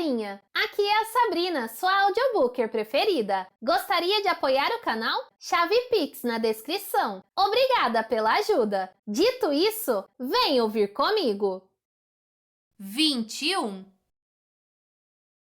galerinha! Aqui é a Sabrina, sua audiobooker preferida. Gostaria de apoiar o canal? Chave Pix na descrição. Obrigada pela ajuda! Dito isso, vem ouvir comigo! 21.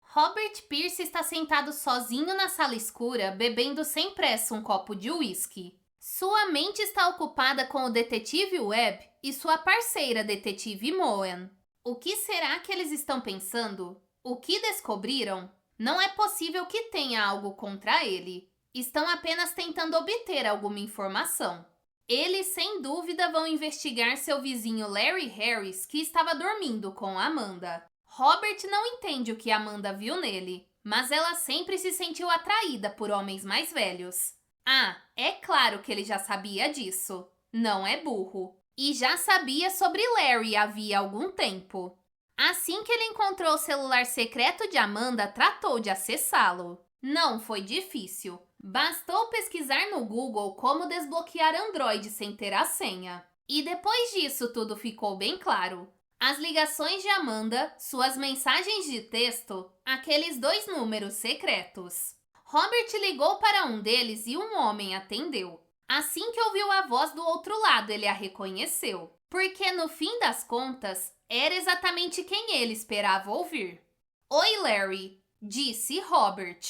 Robert Pierce está sentado sozinho na sala escura, bebendo sem pressa um copo de uísque. Sua mente está ocupada com o detetive Webb e sua parceira detetive Moen. O que será que eles estão pensando? O que descobriram? Não é possível que tenha algo contra ele. Estão apenas tentando obter alguma informação. Eles, sem dúvida, vão investigar seu vizinho Larry Harris, que estava dormindo com Amanda. Robert não entende o que Amanda viu nele, mas ela sempre se sentiu atraída por homens mais velhos. Ah, é claro que ele já sabia disso. Não é burro. E já sabia sobre Larry havia algum tempo. Assim que ele encontrou o celular secreto de Amanda, tratou de acessá-lo. Não foi difícil. Bastou pesquisar no Google como desbloquear Android sem ter a senha. E depois disso tudo ficou bem claro. As ligações de Amanda, suas mensagens de texto, aqueles 2 números secretos. Robert ligou para um deles e um homem atendeu. Assim que ouviu a voz do outro lado, ele a reconheceu, porque no fim das contas, era exatamente quem ele esperava ouvir. Oi, Larry, disse Robert.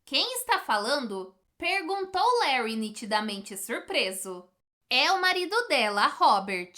Quem está falando? Perguntou Larry nitidamente surpreso. É o marido dela, Robert.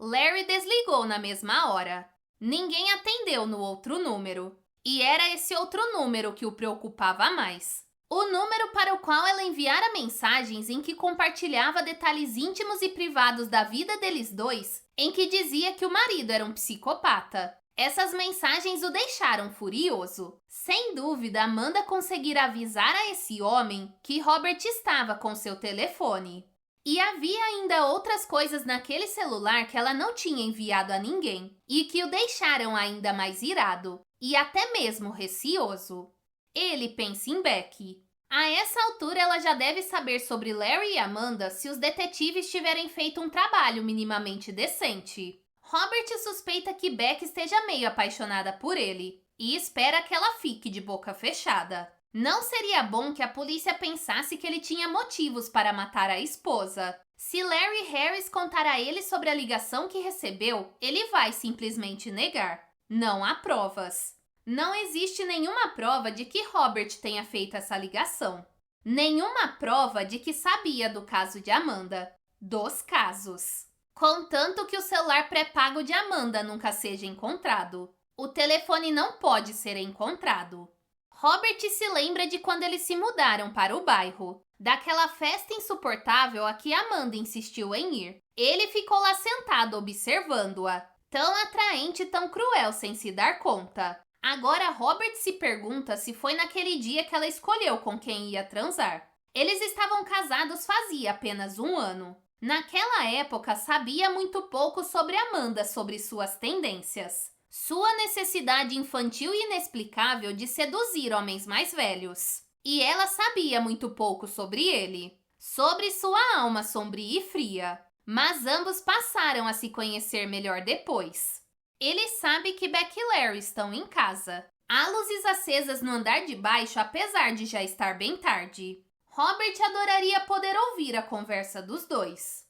Larry desligou na mesma hora. Ninguém atendeu no outro número. E era esse outro número que o preocupava mais. O número para o qual ela enviara mensagens em que compartilhava detalhes íntimos e privados da vida deles dois, em que dizia que o marido era um psicopata. Essas mensagens o deixaram furioso. Sem dúvida, Amanda conseguira avisar a esse homem que Robert estava com seu telefone. E havia ainda outras coisas naquele celular que ela não tinha enviado a ninguém e que o deixaram ainda mais irado e até mesmo receoso. Ele pensa em Becky. A essa altura ela já deve saber sobre Larry e Amanda se os detetives tiverem feito um trabalho minimamente decente. Robert suspeita que Becky esteja meio apaixonada por ele e espera que ela fique de boca fechada. Não seria bom que a polícia pensasse que ele tinha motivos para matar a esposa. Se Larry Harris contar a ele sobre a ligação que recebeu, ele vai simplesmente negar. Não há provas. Não existe nenhuma prova de que Robert tenha feito essa ligação. Nenhuma prova de que sabia do caso de Amanda. Dos casos. Contanto que o celular pré-pago de Amanda nunca seja encontrado. O telefone não pode ser encontrado. Robert se lembra de quando eles se mudaram para o bairro, daquela festa insuportável a que Amanda insistiu em ir. Ele ficou lá sentado observando-a, tão atraente e tão cruel sem se dar conta. Agora Robert se pergunta se foi naquele dia que ela escolheu com quem ia transar. Eles estavam casados fazia apenas 1 ano. Naquela época sabia muito pouco sobre Amanda, sobre suas tendências. Sua necessidade infantil e inexplicável de seduzir homens mais velhos. E ela sabia muito pouco sobre ele, sobre sua alma sombria e fria. Mas ambos passaram a se conhecer melhor depois. Ele sabe que Becky e Larry estão em casa. Há luzes acesas no andar de baixo, apesar de já estar bem tarde. Robert adoraria poder ouvir a conversa dos dois.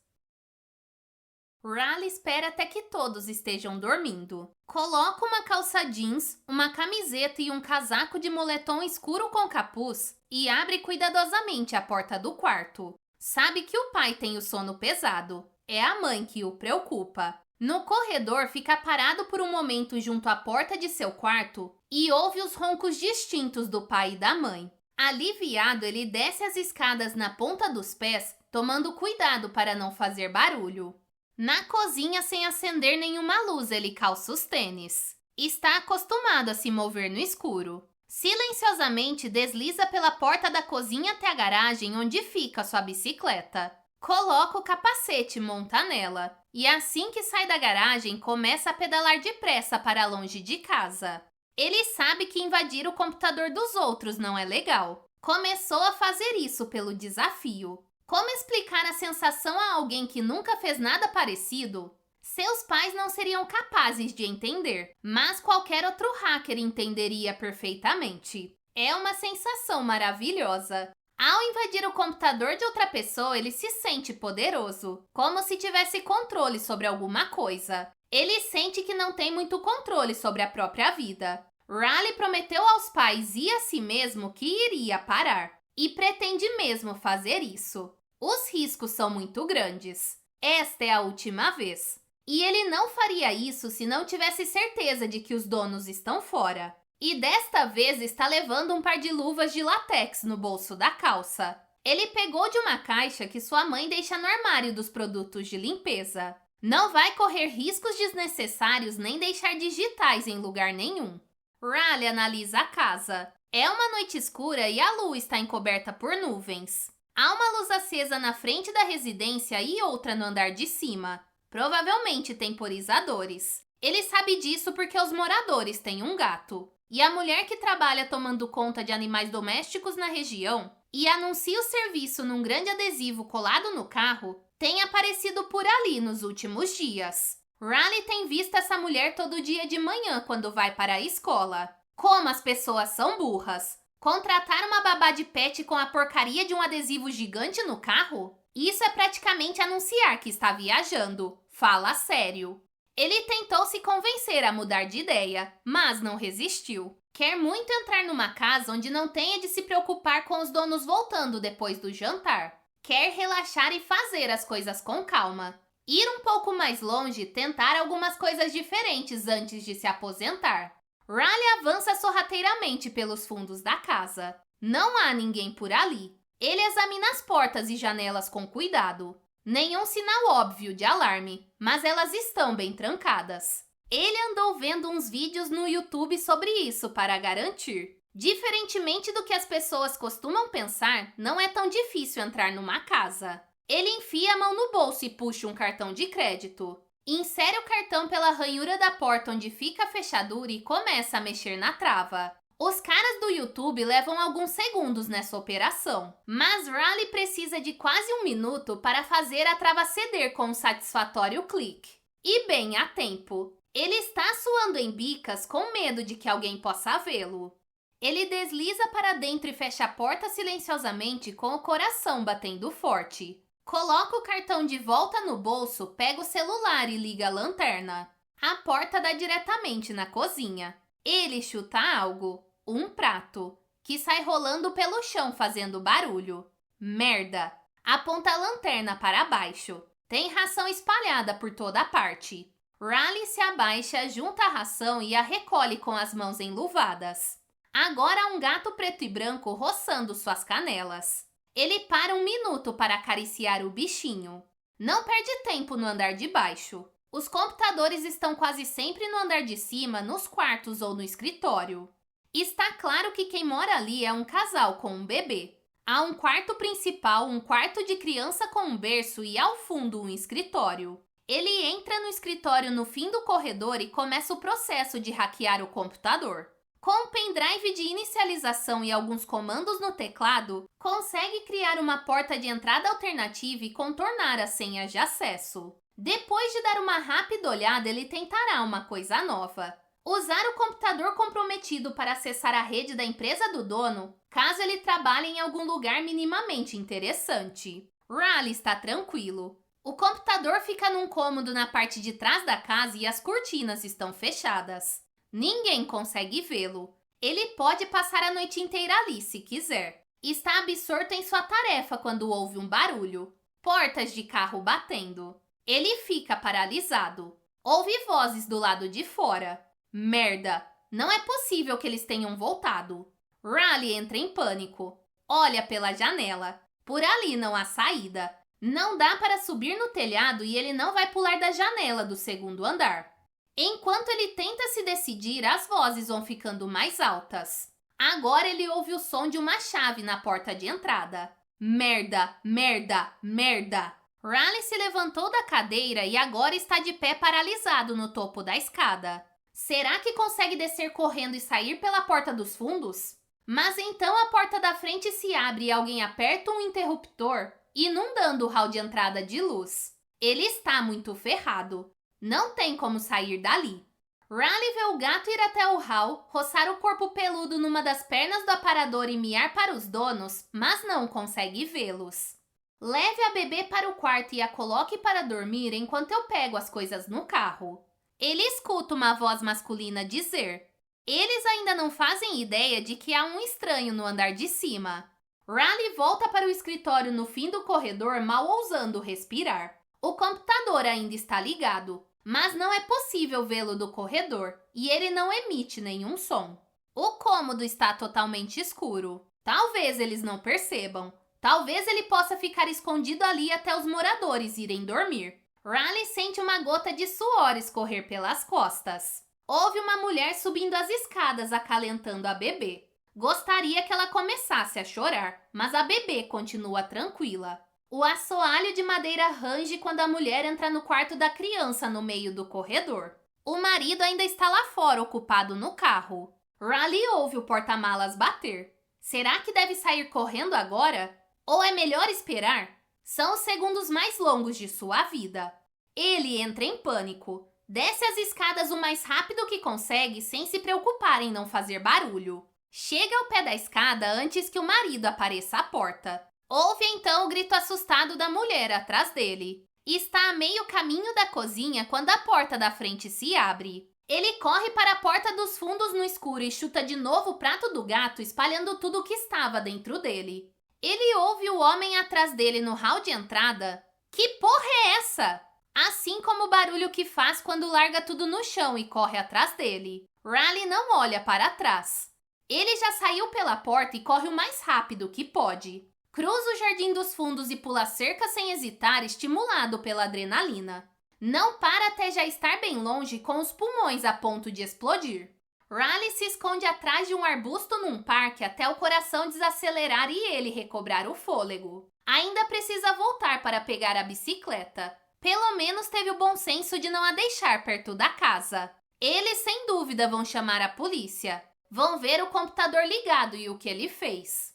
Riley espera até que todos estejam dormindo. Coloca uma calça jeans, uma camiseta e um casaco de moletom escuro com capuz e abre cuidadosamente a porta do quarto. Sabe que o pai tem o sono pesado. É a mãe que o preocupa. No corredor, fica parado por um momento junto à porta de seu quarto e ouve os roncos distintos do pai e da mãe. Aliviado, ele desce as escadas na ponta dos pés, tomando cuidado para não fazer barulho. Na cozinha, sem acender nenhuma luz, ele calça os tênis. Está acostumado a se mover no escuro. Silenciosamente desliza pela porta da cozinha até a garagem onde fica sua bicicleta. Coloca o capacete e monta nela. E assim que sai da garagem, começa a pedalar depressa para longe de casa. Ele sabe que invadir o computador dos outros não é legal. Começou a fazer isso pelo desafio. Como explicar a sensação a alguém que nunca fez nada parecido? Seus pais não seriam capazes de entender, mas qualquer outro hacker entenderia perfeitamente. É uma sensação maravilhosa. Ao invadir o computador de outra pessoa, ele se sente poderoso, como se tivesse controle sobre alguma coisa. Ele sente que não tem muito controle sobre a própria vida. Riley prometeu aos pais e a si mesmo que iria parar, e pretende mesmo fazer isso. Os riscos são muito grandes. Esta é a última vez. E ele não faria isso se não tivesse certeza de que os donos estão fora. E desta vez está levando um par de luvas de látex no bolso da calça. Ele pegou de uma caixa que sua mãe deixa no armário dos produtos de limpeza. Não vai correr riscos desnecessários nem deixar digitais em lugar nenhum. Riley analisa a casa. É uma noite escura e a lua está encoberta por nuvens. Há uma luz acesa na frente da residência e outra no andar de cima. Provavelmente temporizadores. Ele sabe disso porque os moradores têm um gato. E a mulher que trabalha tomando conta de animais domésticos na região e anuncia o serviço num grande adesivo colado no carro tem aparecido por ali nos últimos dias. Riley tem visto essa mulher todo dia de manhã quando vai para a escola. Como as pessoas são burras! Contratar uma babá de pet com a porcaria de um adesivo gigante no carro? Isso é praticamente anunciar que está viajando. Fala sério. Ele tentou se convencer a mudar de ideia, mas não resistiu. Quer muito entrar numa casa onde não tenha de se preocupar com os donos voltando depois do jantar. Quer relaxar e fazer as coisas com calma. Ir um pouco mais longe, tentar algumas coisas diferentes antes de se aposentar. Riley avança sorrateiramente pelos fundos da casa. Não há ninguém por ali. Ele examina as portas e janelas com cuidado. Nenhum sinal óbvio de alarme, mas elas estão bem trancadas. Ele andou vendo uns vídeos no YouTube sobre isso para garantir. Diferentemente do que as pessoas costumam pensar, não é tão difícil entrar numa casa. Ele enfia a mão no bolso e puxa um cartão de crédito. Insere o cartão pela ranhura da porta onde fica a fechadura e começa a mexer na trava. Os caras do YouTube levam alguns segundos nessa operação, mas Riley precisa de quase 1 minuto para fazer a trava ceder com um satisfatório clique. E bem a tempo. Ele está suando em bicas com medo de que alguém possa vê-lo. Ele desliza para dentro e fecha a porta silenciosamente com o coração batendo forte. Coloca o cartão de volta no bolso, pega o celular e liga a lanterna. A porta dá diretamente na cozinha. Ele chuta algo, um prato, que sai rolando pelo chão fazendo barulho. Merda! Aponta a lanterna para baixo. Tem ração espalhada por toda a parte. Riley se abaixa, junta a ração e a recolhe com as mãos enluvadas. Agora há um gato preto e branco roçando suas canelas. Ele para 1 minuto para acariciar o bichinho. Não perde tempo no andar de baixo. Os computadores estão quase sempre no andar de cima, nos quartos ou no escritório. Está claro que quem mora ali é um casal com um bebê. Há um quarto principal, um quarto de criança com um berço e ao fundo um escritório. Ele entra no escritório no fim do corredor e começa o processo de hackear o computador. Com um pendrive de inicialização e alguns comandos no teclado, consegue criar uma porta de entrada alternativa e contornar as senhas de acesso. Depois de dar uma rápida olhada, ele tentará uma coisa nova. Usar o computador comprometido para acessar a rede da empresa do dono, caso ele trabalhe em algum lugar minimamente interessante. Riley está tranquilo. O computador fica num cômodo na parte de trás da casa e as cortinas estão fechadas. Ninguém consegue vê-lo. Ele pode passar a noite inteira ali se quiser. Está absorto em sua tarefa quando ouve um barulho. Portas de carro batendo. Ele fica paralisado. Ouve vozes do lado de fora. Merda! Não é possível que eles tenham voltado. Riley entra em pânico. Olha pela janela. Por ali não há saída. Não dá para subir no telhado e ele não vai pular da janela do 2º andar. Enquanto ele tenta se decidir, as vozes vão ficando mais altas. Agora ele ouve o som de uma chave na porta de entrada. Merda, merda, merda! Riley se levantou da cadeira e agora está de pé paralisado no topo da escada. Será que consegue descer correndo e sair pela porta dos fundos? Mas então a porta da frente se abre e alguém aperta um interruptor, inundando o hall de entrada de luz. Ele está muito ferrado. Não tem como sair dali. Riley vê o gato ir até o hall, roçar o corpo peludo numa das pernas do aparador e miar para os donos, mas não consegue vê-los. Leve a bebê para o quarto e a coloque para dormir enquanto eu pego as coisas no carro. Ele escuta uma voz masculina dizer: eles ainda não fazem ideia de que há um estranho no andar de cima. Riley volta para o escritório no fim do corredor, mal ousando respirar. O computador ainda está ligado, mas não é possível vê-lo do corredor e ele não emite nenhum som. O cômodo está totalmente escuro. Talvez eles não percebam. Talvez ele possa ficar escondido ali até os moradores irem dormir. Riley sente uma gota de suor escorrer pelas costas. Ouve uma mulher subindo as escadas acalentando a bebê. Gostaria que ela começasse a chorar, mas a bebê continua tranquila. O assoalho de madeira range quando a mulher entra no quarto da criança no meio do corredor. O marido ainda está lá fora, ocupado no carro. Riley ouve o porta-malas bater. Será que deve sair correndo agora? Ou é melhor esperar? São os segundos mais longos de sua vida. Ele entra em pânico. Desce as escadas o mais rápido que consegue, sem se preocupar em não fazer barulho. Chega ao pé da escada antes que o marido apareça à porta. Ouve então o grito assustado da mulher atrás dele. Está a meio caminho da cozinha quando a porta da frente se abre. Ele corre para a porta dos fundos no escuro e chuta de novo o prato do gato, espalhando tudo o que estava dentro dele. Ele ouve o homem atrás dele no hall de entrada. Que porra é essa? Assim como o barulho que faz quando larga tudo no chão e corre atrás dele. Riley não olha para trás. Ele já saiu pela porta e corre o mais rápido que pode. Cruza o jardim dos fundos e pula a cerca sem hesitar, estimulado pela adrenalina. Não para até já estar bem longe, com os pulmões a ponto de explodir. Riley se esconde atrás de um arbusto num parque até o coração desacelerar e ele recobrar o fôlego. Ainda precisa voltar para pegar a bicicleta. Pelo menos teve o bom senso de não a deixar perto da casa. Eles, sem dúvida, vão chamar a polícia. Vão ver o computador ligado e o que ele fez.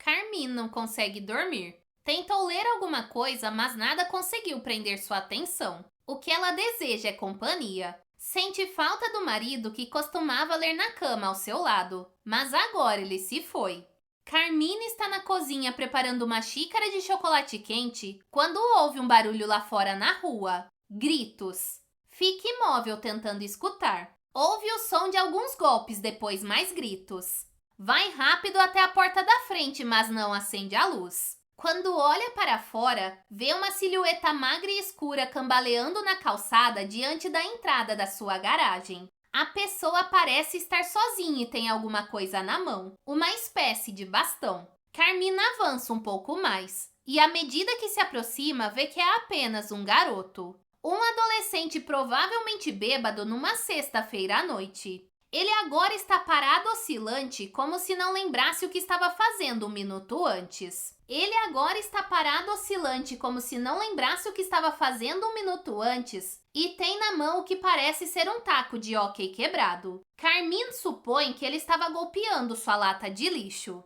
Carmine não consegue dormir. Tentou ler alguma coisa, mas nada conseguiu prender sua atenção. O que ela deseja é companhia. Sente falta do marido que costumava ler na cama ao seu lado, mas agora ele se foi. Carmine está na cozinha preparando uma xícara de chocolate quente quando ouve um barulho lá fora na rua. Gritos. Fica imóvel tentando escutar. Ouve o som de alguns golpes, depois mais gritos. Vai rápido até a porta da frente, mas não acende a luz. Quando olha para fora, vê uma silhueta magra e escura cambaleando na calçada diante da entrada da sua garagem. A pessoa parece estar sozinha e tem alguma coisa na mão, uma espécie de bastão. Carmine avança um pouco mais, e à medida que se aproxima, vê que é apenas um garoto. Um adolescente provavelmente bêbado numa sexta-feira à noite. Ele agora está parado oscilante, como se não lembrasse o que estava fazendo um minuto antes. E tem na mão o que parece ser um taco de hóquei quebrado. Carmine supõe que ele estava golpeando sua lata de lixo.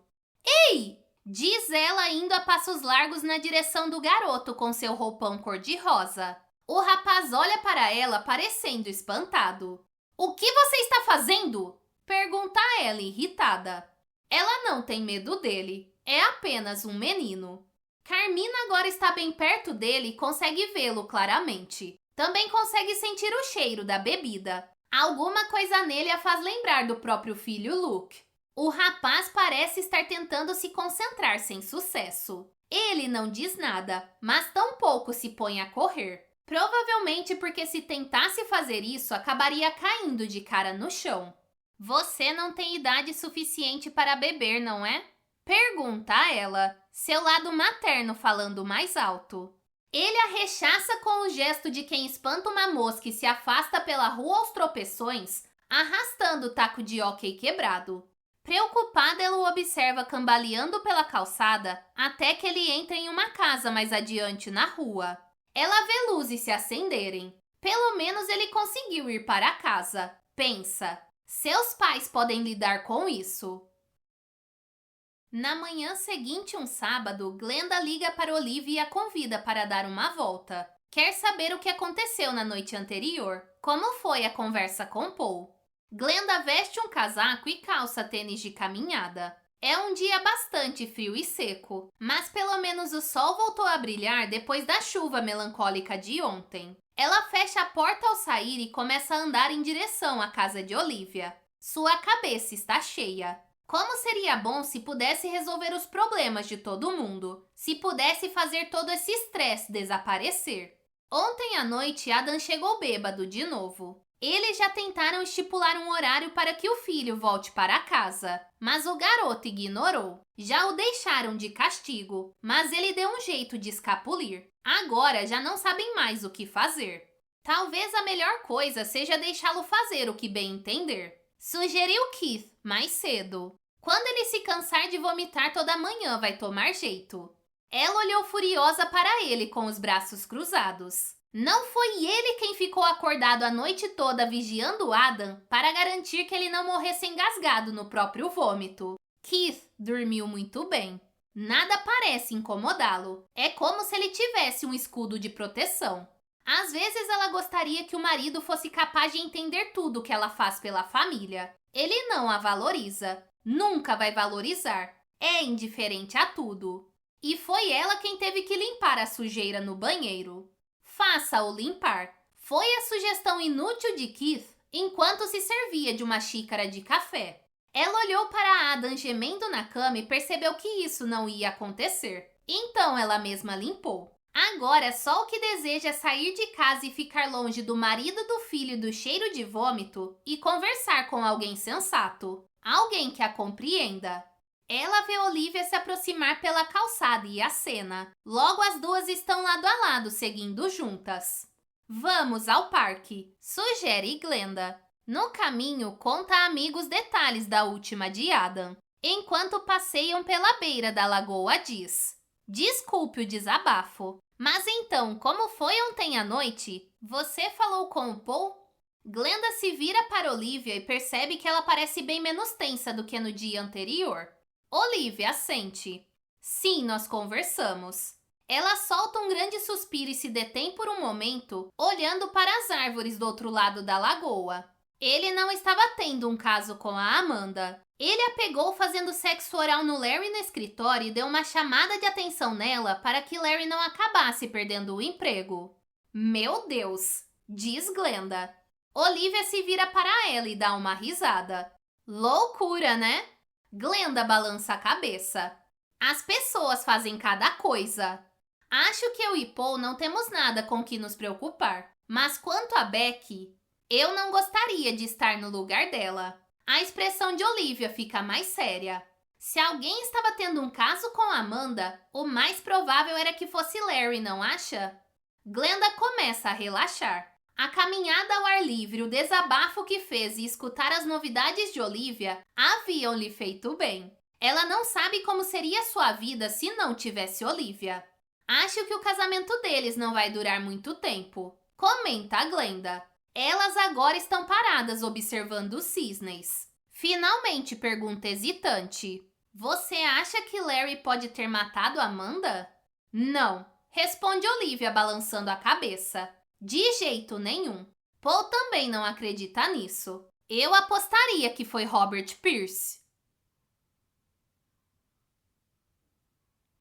Ei! Diz ela indo a passos largos na direção do garoto com seu roupão cor-de-rosa. O rapaz olha para ela parecendo espantado. O que você está fazendo? Pergunta ela irritada. Ela não tem medo dele. É apenas um menino. Carmine agora está bem perto dele e consegue vê-lo claramente. Também consegue sentir o cheiro da bebida. Alguma coisa nele a faz lembrar do próprio filho Luke. O rapaz parece estar tentando se concentrar sem sucesso. Ele não diz nada, mas tampouco se põe a correr. Provavelmente porque se tentasse fazer isso, acabaria caindo de cara no chão. Você não tem idade suficiente para beber, não é? Pergunta ela, seu lado materno falando mais alto. Ele a rechaça com o gesto de quem espanta uma mosca e se afasta pela rua aos tropeções, arrastando o taco de hóquei quebrado. Preocupada, ela o observa cambaleando pela calçada até que ele entra em uma casa mais adiante na rua. Ela vê luzes se acenderem. Pelo menos ele conseguiu ir para casa. Pensa, seus pais podem lidar com isso. Na manhã seguinte, um sábado, Glenda liga para Olivia e a convida para dar uma volta. Quer saber o que aconteceu na noite anterior? Como foi a conversa com Paul? Glenda veste um casaco e calça tênis de caminhada. É um dia bastante frio e seco, mas pelo menos o sol voltou a brilhar depois da chuva melancólica de ontem. Ela fecha a porta ao sair e começa a andar em direção à casa de Olivia. Sua cabeça está cheia. Como seria bom se pudesse resolver os problemas de todo mundo, se pudesse fazer todo esse estresse desaparecer. Ontem à noite, Adam chegou bêbado de novo. Eles já tentaram estipular um horário para que o filho volte para casa, mas o garoto ignorou. Já o deixaram de castigo, mas ele deu um jeito de escapulir. Agora já não sabem mais o que fazer. Talvez a melhor coisa seja deixá-lo fazer o que bem entender. Sugeriu Keith mais cedo. Quando ele se cansar de vomitar toda manhã, vai tomar jeito. Ela olhou furiosa para ele com os braços cruzados. Não foi ele quem ficou acordado a noite toda vigiando Adam para garantir que ele não morresse engasgado no próprio vômito. Keith dormiu muito bem. Nada parece incomodá-lo. É como se ele tivesse um escudo de proteção. Às vezes ela gostaria que o marido fosse capaz de entender tudo que ela faz pela família. Ele não a valoriza. Nunca vai valorizar. É indiferente a tudo. E foi ela quem teve que limpar a sujeira no banheiro. Faça-o limpar. Foi a sugestão inútil de Keith enquanto se servia de uma xícara de café. Ela olhou para Adam gemendo na cama e percebeu que isso não ia acontecer. Então ela mesma limpou. Agora só o que deseja é sair de casa e ficar longe do marido, do filho e do cheiro de vômito e conversar com alguém sensato. Alguém que a compreenda. Ela vê Olivia se aproximar pela calçada e acena. Logo as duas estão lado a lado, seguindo juntas. Vamos ao parque, sugere Glenda. No caminho, conta a amigos detalhes da última de Adam. Enquanto passeiam pela beira da lagoa, diz: desculpe o desabafo, mas então, como foi ontem à noite? Você falou com o Paul? Glenda se vira para Olivia e percebe que ela parece bem menos tensa do que no dia anterior. Olivia assente. Sim, nós conversamos. Ela solta um grande suspiro e se detém por um momento, olhando para as árvores do outro lado da lagoa. Ele não estava tendo um caso com a Amanda. Ele a pegou fazendo sexo oral no Larry no escritório e deu uma chamada de atenção nela para que Larry não acabasse perdendo o emprego. Meu Deus, diz Glenda. Olivia se vira para ela e dá uma risada. Loucura, né? Glenda balança a cabeça. As pessoas fazem cada coisa. Acho que eu e Paul não temos nada com que nos preocupar. Mas quanto a Becky, eu não gostaria de estar no lugar dela. A expressão de Olivia fica mais séria. Se alguém estava tendo um caso com Amanda, o mais provável era que fosse Larry, não acha? Glenda começa a relaxar. A caminhada ao ar livre, o desabafo que fez e escutar as novidades de Olivia haviam lhe feito bem. Ela não sabe como seria sua vida se não tivesse Olivia. Acho que o casamento deles não vai durar muito tempo, comenta a Glenda. Elas agora estão paradas observando os cisnes. Finalmente pergunta hesitante. Você acha que Larry pode ter matado Amanda? Não, responde Olivia balançando a cabeça. De jeito nenhum. Paul também não acredita nisso. Eu apostaria que foi Robert Pierce.